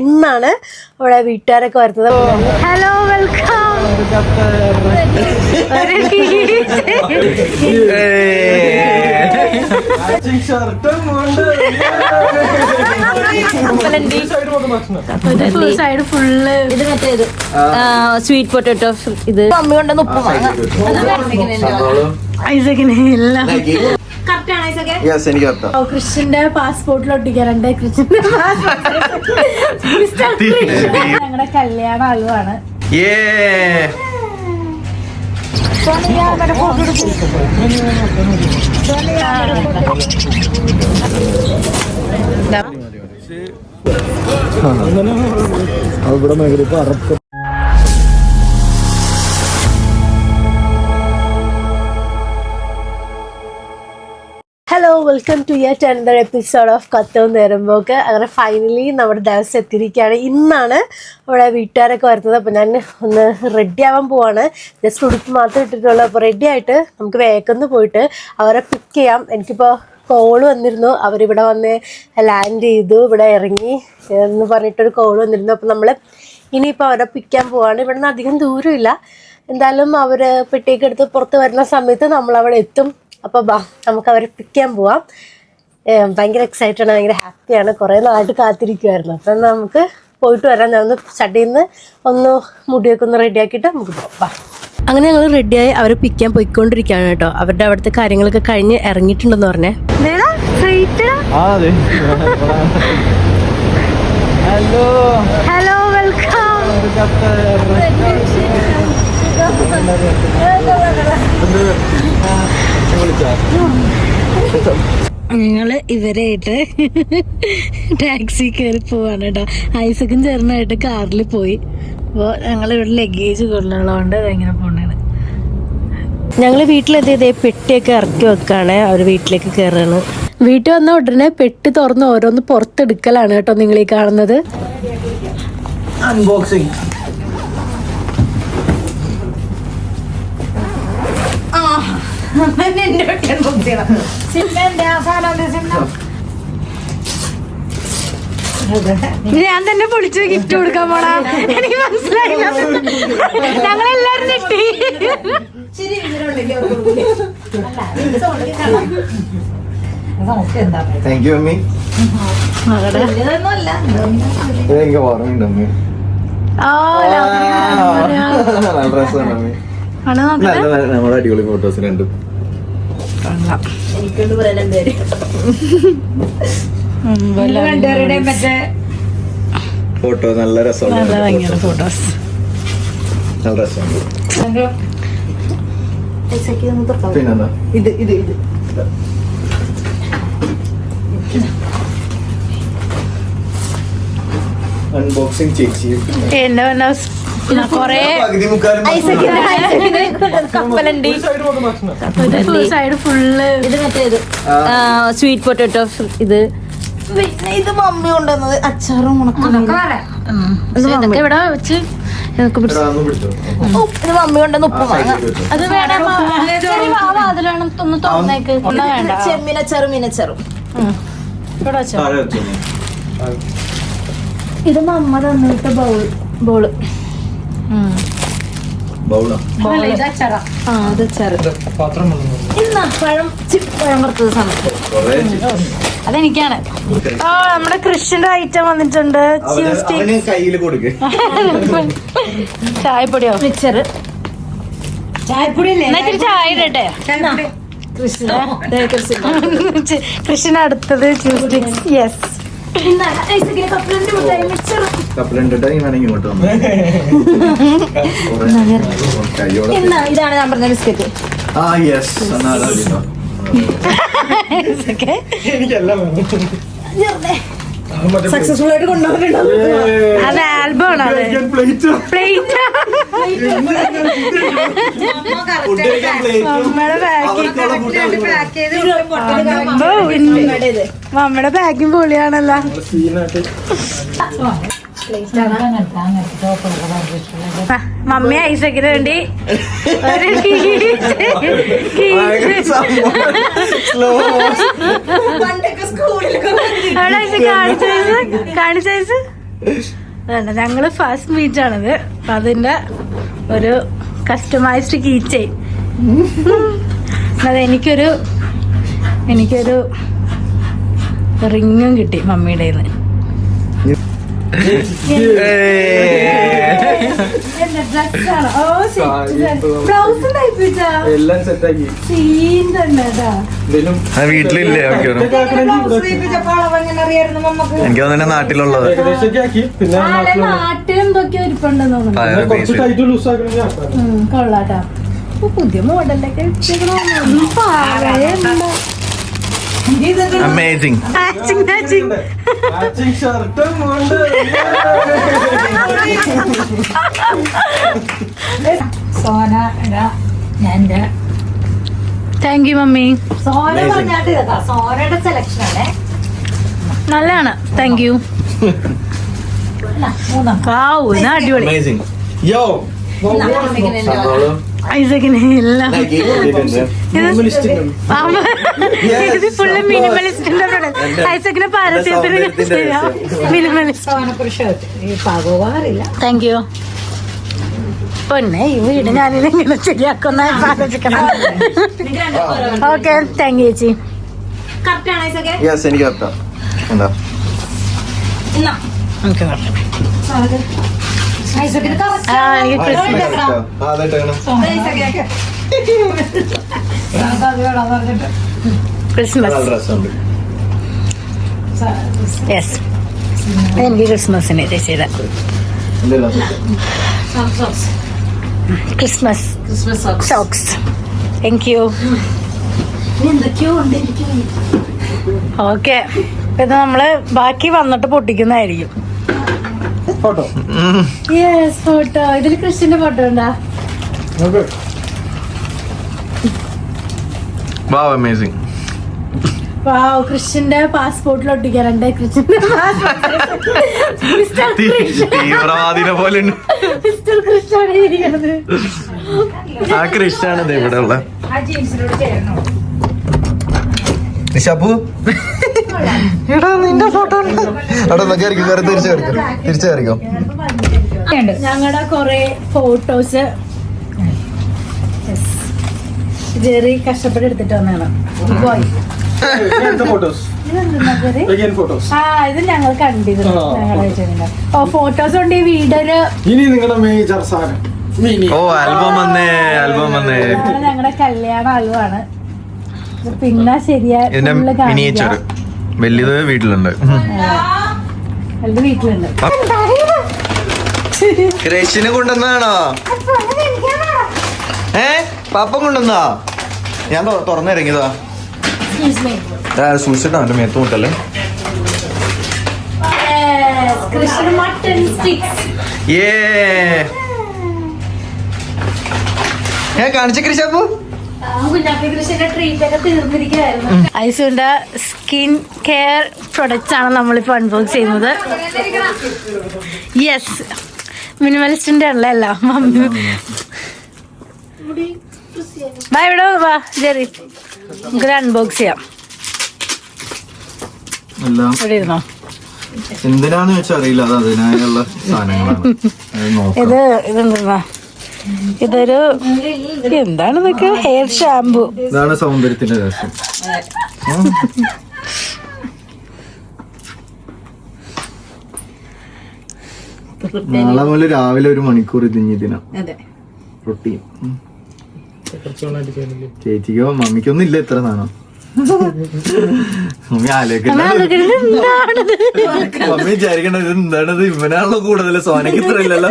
ഇന്നാണ് അവിടെ വീട്ടുകാരൊക്കെ വരുന്നത്. Hello, welcome. സൈഡ് ഫുള്ള് ഇത് മറ്റേത് സ്വീറ്റ് പൊട്ടാറ്റോ. ഇത് മമ്മി കൊണ്ടുവന്ന് ഉപ്പ് ഐസക്കിന് എല്ലാം ക്രിസ്ത്യന്റെ പാസ്പോർട്ടിൽ ഒട്ടിക്കാറുണ്ട്. ഞങ്ങളുടെ കല്യാണ ആളുവാണ്. Hello, welcome to yet another episode of കത്തവും നേരമ്പോക്ക്. അങ്ങനെ ഫൈനലി നമ്മുടെ ദിവസം എത്തിയിരിക്കുകയാണ്. ഇന്നാണ് അവിടെ വീട്ടുകാരൊക്കെ വരുന്നത്. അപ്പോൾ ഞാൻ ഒന്ന് റെഡി ആവാൻ പോവാണ്. ജസ്റ്റ് ഉടുപ്പ് മാത്രമേ ഇട്ടിട്ടുള്ളൂ. അപ്പോൾ റെഡി ആയിട്ട് നമുക്ക് വേഗം പോയിട്ട് അവരെ പിക്ക് ചെയ്യാം. എനിക്കിപ്പോൾ കോള് വന്നിരുന്നു, അവരിവിടെ വന്ന് ലാൻഡ് ചെയ്തു, ഇവിടെ ഇറങ്ങി എന്ന് പറഞ്ഞിട്ടൊരു കോള് വന്നിരുന്നു. അപ്പോൾ നമ്മൾ ഇനിയിപ്പോൾ അവരെ പിക്കാൻ പോവാണ്. ഇവിടെ നിന്ന് അധികം ദൂരമില്ല. എന്തായാലും അവർ പെട്ടിയൊക്കെ എടുത്ത് പുറത്ത് വരുന്ന സമയത്ത് നമ്മളവിടെ എത്തും. അപ്പോൾ നമുക്ക് അവരെ പിക്ക് ചെയ്യാൻ പോവാം. ഭയങ്കര എക്സൈറ്റഡ് ആണ്, ഭയങ്കര ഹാപ്പിയാണ്. കുറേ നാളായിട്ട് കാത്തിരിക്കുമായിരുന്നു. അപ്പം നമുക്ക് പോയിട്ട് വരാം. ഞാൻ ഒന്ന് സ്റ്റഡിന്ന് ഒന്ന് മുടിയൊക്കെ ഒന്ന് റെഡിയാക്കിയിട്ട് നമുക്ക് പോവാം. അങ്ങനെ ഞങ്ങൾ റെഡിയായി അവരെ പിക്ക് ചെയ്യാൻ പോയിക്കൊണ്ടിരിക്കുകയാണ് കേട്ടോ. അവരുടെ അവിടുത്തെ കാര്യങ്ങളൊക്കെ കഴിഞ്ഞ് ഇറങ്ങിയിട്ടുണ്ടെന്ന് പറഞ്ഞേ. Hello, welcome. ഞങ്ങള് ഇവരായിട്ട് ടാക്സി കയറി പോവാണ് കേട്ടോ. ഐസക്കും ചേർന്നായിട്ട് കാറിൽ പോയി. അപ്പോൾ ഞങ്ങളിവിടെ ലഗേജ് കൊള്ളുള്ളതുകൊണ്ട് ഇങ്ങനെ പോകണേ. ഞങ്ങൾ വീട്ടിലെത്തിയത് പെട്ടിയൊക്കെ ഇറക്കി വെക്കാണ്. അവർ വീട്ടിലേക്ക് കയറാണ്. വീട്ടിൽ വന്ന ഉടനെ പെട്ടി തുറന്ന് ഓരോന്ന് പുറത്തെടുക്കലാണ് കേട്ടോ നിങ്ങളീ കാണുന്നത്. അൺബോക്സിംഗ്. ഞാൻ തന്നെ പൊളിച്ച് ഗിഫ്റ്റ് കൊടുക്കാൻ പോണാ. എനിക്ക് മനസ്സിലായില്ല. ഞങ്ങളെല്ലാരും ഞെട്ടി. താങ്ക് യു അമ്മി. എനിക്ക് ഓർമ്മയുണ്ട് അമ്മി. നല്ല രസമാണ് അമ്മി. നമ്മുടെ അടിപൊളി ഫോട്ടോസ് രണ്ടും. ഫോട്ടോ നല്ല രസമാണ്. ഫോട്ടോസ് നല്ല രസമാണ്. പിന്നെന്താ ഇത് അൺബോക്സിംഗ് ചേച്ചി. കൊറേ സൈഡ് ഫുള്ള് ഇത് മറ്റേത് സ്വീറ്റ് പൊട്ടാറ്റോ. ഇത് പിന്നെ ഇത് മമ്മി കൊണ്ടുവന്നത് അച്ചാറും ഇവിടെ വെച്ച് ഇത് മമ്മി കൊണ്ടുവന്ന് ഉപ്പ് വാങ്ങാം. അത് വേണം. അതിലാണ് ഒന്ന് തുറന്നേക്ക്. ചെമ്മീനച്ചാറും മീനച്ചാറും ഇവിടെ വെച്ചോ. ഇത് മമ്മ തന്നിട്ട് ബോള്. പഴം വറുത്തത് സമയത്ത് അതെനിക്കാണ്. നമ്മുടെ കൃഷിന്റെ ഐറ്റം വന്നിട്ടുണ്ട്. ചായപ്പൊടിയോ മിക്സർ ചായപ്പൊടി ചായ ഇടട്ടെ. കൃഷിന് അടുത്തത് യെസ്. ഇതാണ് ഞാൻ പറഞ്ഞ ബിസ്ക്കറ്റ്. സക്സസ്ഫുൾ ആയിട്ട് കൊണ്ടുപോകുന്നുണ്ടോ? അത് ആൽബം ആണ്. അത് പ്ലേറ്റ് മമ്മയുടെ പാക്കിങ് പൊളിയാണല്ലോ. മമ്മി ഐസക്കിന് വേണ്ടി കാണിച്ചൈസ് അതല്ല, ഞങ്ങള് ഫസ്റ്റ് മീറ്റ് ആണിത്. അപ്പൊ അതിന്റെ ഒരു കസ്റ്റമൈസ്ഡ് കീ ചെയിൻ. അത് എനിക്കൊരു റിങ്ങും കിട്ടി മമ്മിയുടെ കയ്യിന്ന്. വീട്ടിലില്ലേ? എനിക്ക് തന്നെ നാട്ടിലുള്ളത് നാട്ടിലെന്തൊക്കെയോ ഇരിപ്പുണ്ടെന്ന് തോന്നുന്നു. കൊള്ളാട്ടാ. പുതിയ മോഡലൊക്കെ amazing. Sona thank you mummy. Sona പറഞ്ഞാട്ട് സോനയുടെ സെലക്ഷൻ ആണ്. നല്ലതാണ്. Thank you. അടിപൊളി. ഐസക്കിന് എല്ലാം ഇത് ഫുള്ള് മിനിമലിസ്റ്റിന്റെ ഐസക്കിന് പാരസ്യത്തിന് മിനിമലിസ്റ്റ്. Thank you. പൊന്നെ ഈ വീട് ഞാനിതെങ്ങനെ ശരിയാക്കുന്ന ആലോചിക്കണം. ഓക്കെ, താങ്ക് യു ചേച്ചി. എനിക്ക് കറക്റ്റാ. എന്താ ക്രിസ്മസ്. യെസ്, എനിക്ക് ക്രിസ്മസിന് ചേച്ചിയുടെ Christmas socks. Thank you. Okay, ഇത് നമ്മള് ബാക്കി വന്നിട്ട് പൊട്ടിക്കുന്നതായിരിക്കും. ഫോട്ടോ. Yes, photo. ഇതിൽ ക്രിസ്ത്യന്റെ ഫോട്ടോ ഉണ്ടാ? അമേസിംഗ്. വാവ്, ക്രിസ്ത്യന്റെ പാസ്പോർട്ടിൽ ഒട്ടിക്കാറുണ്ട്. ക്രിസ്ത്യന്റെ തീവ്രവാദിനെ പോലെ മിസ്റ്റർ ക്രിസ്ത്യാണ് ഇരിക്കുന്നത്. ആ ക്രിസ്ത്യാണിത് ഇവിടെ ഉള്ള നിഷാപ്പു. നിന്റെ ഫോട്ടോ തിരിച്ചു കയറിക്കോ. ഞങ്ങളുടെ കൊറേ ഫോട്ടോസ് ജെറി കഷ്ടപ്പെട്ട് എടുത്തിട്ട് വന്നതാണ്. ഇത് ഞങ്ങൾ കണ്ടിരുന്നു. ഫോട്ടോസ് ഉണ്ട് ഈ വീടൊരു. ഇനി നിങ്ങളുടെ മേജർ സാധനം ആൽബം വന്നേ. ഞങ്ങളുടെ കല്യാണ ആൽബമാണ്. പിന്നെ ശരിയാ മിനിയേച്ചർ വലിയത് വീട്ടിലുണ്ട്. വീട്ടിലുണ്ട്. ക്രഷിനെ കൊണ്ടുവന്നാണോ? പാപ്പ കൊണ്ടുവന്നാ? ഞാൻ തുറന്നിറങ്ങിയതാ. സൂക്ഷിച്ചിട്ടാ എന്റെ മേത്ത് മുട്ടല്ലേ. ഞാൻ കാണിച്ച കൃഷാപ്പു. ഐസുവിന്റെ സ്കിൻ കെയർ പ്രൊഡക്ട്സ് ആണ് നമ്മളിപ്പോ അൺബോക്സ് ചെയ്യുന്നത്. യെസ്, മിനിമലിസ്റ്റിന്റെ ഉള്ളതല്ല. ഇവിടെ വാ ജെറി, നമുക്ക് അൺബോക്സ് ചെയ്യാം. ഇവിടെ ഇരുന്നോ. എന്തിനാന്ന് വെച്ചാൽ അറിയില്ല, അത് അതിനായുള്ള സാധനങ്ങളാണ്. ഇതെന്താ? ഇതൊരു എന്താണ് ഇതൊക്കെ? Hair shampoo. ഇതാണ് സൗന്ദര്യത്തിന്റെ രഹസ്യം. നാളെ മുതൽ രാവിലെ 1 മണിക്കൂർ ഇതിനാ റൊട്ടീൻ. ചേച്ചിക്കോ മമ്മിക്കൊന്നും ഇല്ല ഇത്ര സാധനം. മമ്മി ആലോചിക്കണ്ട. മമ്മി വിചാരിക്കണത് എന്താണത്, ഇവനാണല്ലോ കൂടുതൽ, സോനക്ക് ഇത്ര ഇല്ലല്ലോ.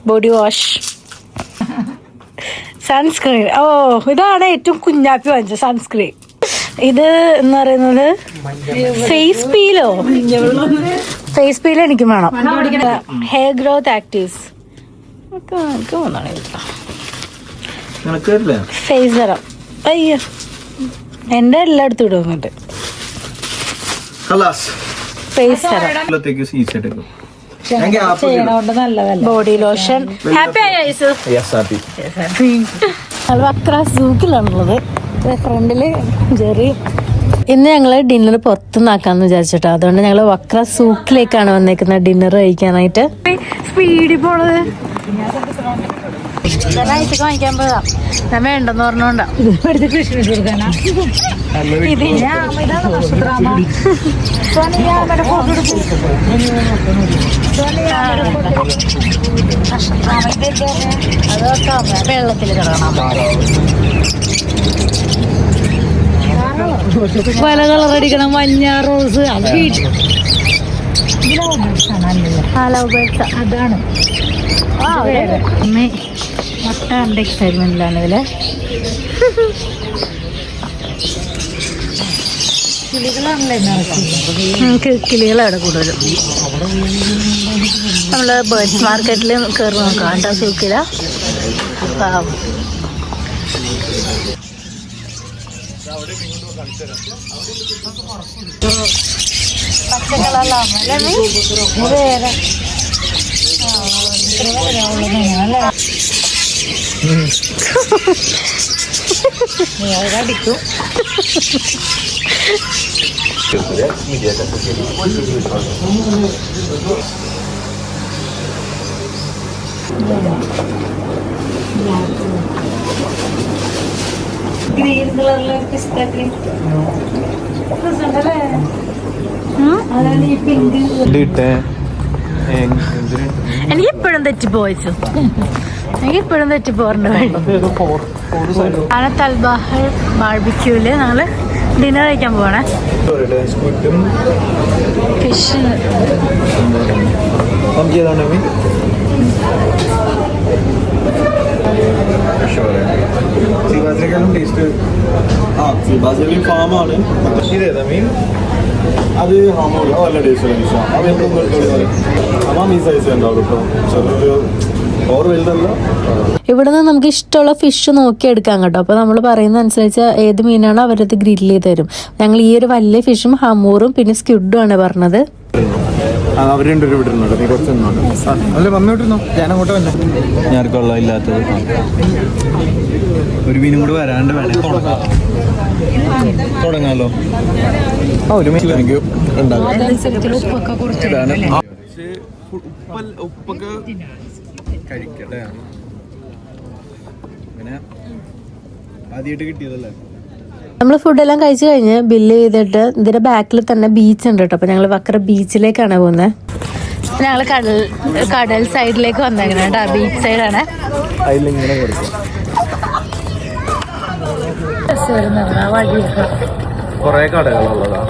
Body wash, sunscreen. ഓ, ഇതാണ് ഏറ്റവും കുഞ്ഞാപ്പി വാങ്ങിച്ച സൺസ്ക്രീൻ. ഇത് എന്ന് പറയുന്നത് ഫേസ് പീലോ? ഫേസ് പീൽ എനിക്ക് വേണം. Hair growth actives face serum. അയ്യോ, എന്റെ എല്ലായിടത്തും ഇടുന്നുണ്ട് face serum. Body lotion. Happy ആയോ? അക്ര സൂക്കിലാണുള്ളത്. ഫ്രണ്ടില് ജെറി ഇന്ന് ഞങ്ങൾ ഡിന്നർ പുറത്തുനിന്നാക്കാന്ന് വിചാരിച്ചിട്ടോ. അതുകൊണ്ട് ഞങ്ങൾ വക്ര സൂക്കിലേക്കാണ് വന്നേക്കുന്നത് ഡിന്നർ കഴിക്കാനായിട്ട്. സ്പീഡിൽ പോണത് വാങ്ങിക്കാൻ പോയതാ. ഞാൻ വേണ്ടെന്ന് പറഞ്ഞോണ്ടാ വെള്ളത്തിൽ കിടക്കണം. പല കളർ അടിക്കണം, മഞ്ഞ, റോസ്. അത് അതാണ് മുട്ട കണ്ട എക്സൈറ്റ്മെന്റിലാണ് ഇതില്. കിളികളവിടെ കൂടുതലും. നമ്മള് ബേർഡ്സ് മാർക്കറ്റിൽ കയറി നോക്കാം കേട്ടോ സൂക്കില. വേറെ അടിക്കും. ഗ്രീൻ കളറിലെ പിസ്ത ക്രീം അതാണ് ഈ പിങ്ക്. എനിക്കിപ്പോഴും തെറ്റിപ്പോയിച്ചു. എനിക്കിപ്പോഴും തെറ്റിപ്പോറുണ്ട് വഴി. തൽബാഹർ ബാർബിക്യൂല് ഞങ്ങള് ഡിന്നർ കഴിക്കാൻ പോവാണേ. ഫിഷ് ഫാമാണ്. ഇതേതാ മീൻ? അത് നല്ല ടേസ്റ്റ് ഈ സൈസ് ഉണ്ടാവും കേട്ടോ. ചെറിയൊരു ഓർ വലുതല്ല. ഇവിടെ നിന്ന് നമുക്ക് ഇഷ്ടമുള്ള ഫിഷ് നോക്കി എടുക്കാം കേട്ടോ. അപ്പോൾ നമ്മൾ പറയുന്ന അനുസരിച്ച് ഏത് മീനാണോ അവരത് ഗ്രില്ല് ചെയ്ത് തരും. ഞങ്ങൾ ഈ ഒരു വലിയ ഫിഷും ഹമൂറും പിന്നെ സ്ക്വിഡും ആണ് പറഞ്ഞത്. അവർ രണ്ടുപേരും വിട്ടിരുന്നുണ്ട്. നീ കുറച്ച് അല്ല വന്നോട്ടിരുന്നോ? ഞാനങ്ങോട്ട് വന്നെ. ഞാൻ കൊള്ളം ഇല്ലാത്തത് ഒരു മീനും കൂടി വരാണ്ട് വേണേ തുടങ്ങാലോ. ഒരു മീൻ എനിക്ക് ഉപ്പൊക്കെ കഴിക്കട്ടെ. പിന്നെ ആദ്യമായിട്ട് കിട്ടിയതല്ലേ. നമ്മൾ ഫുഡെല്ലാം കഴിച്ചു കഴിഞ്ഞ് ബില്ല് ചെയ്തിട്ട് ഇതിന്റെ ബാക്കിൽ തന്നെ ബീച്ച് ഉണ്ട് കേട്ടോ. അപ്പോൾ ഞങ്ങൾ വക്ര ബീച്ചിലേക്കാണ് പോകുന്നത്. ഞങ്ങൾ കടൽ സൈഡിലേക്ക് വന്നേക്കുന്നത് കേട്ടോ. ബീച്ച് സൈഡാണ്. അതിലിങ്ങനെ കൊടുക്കും കുറേ കടകളുള്ളതാ.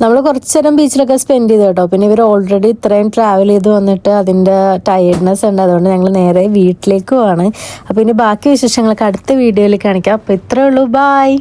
നമ്മൾ കുറച്ചു നേരം ബീച്ചിലൊക്കെ സ്പെൻഡ് ചെയ്തു കേട്ടോ. പിന്നെ ഇവർ ഓൾറെഡി ഇത്രയും ട്രാവൽ ചെയ്ത് വന്നിട്ട് അതിൻ്റെ ടയേർഡ്നെസ് ഉണ്ട്. അതുകൊണ്ട് ഞങ്ങൾ നേരെ വീട്ടിലേക്ക് പോവാണ്. അപ്പോൾ ഇനി ബാക്കി വിശേഷങ്ങളൊക്കെ അടുത്ത വീഡിയോയിൽ കാണിക്കാം. അപ്പോൾ ഇത്രേ ഉള്ളൂ. ബായ്.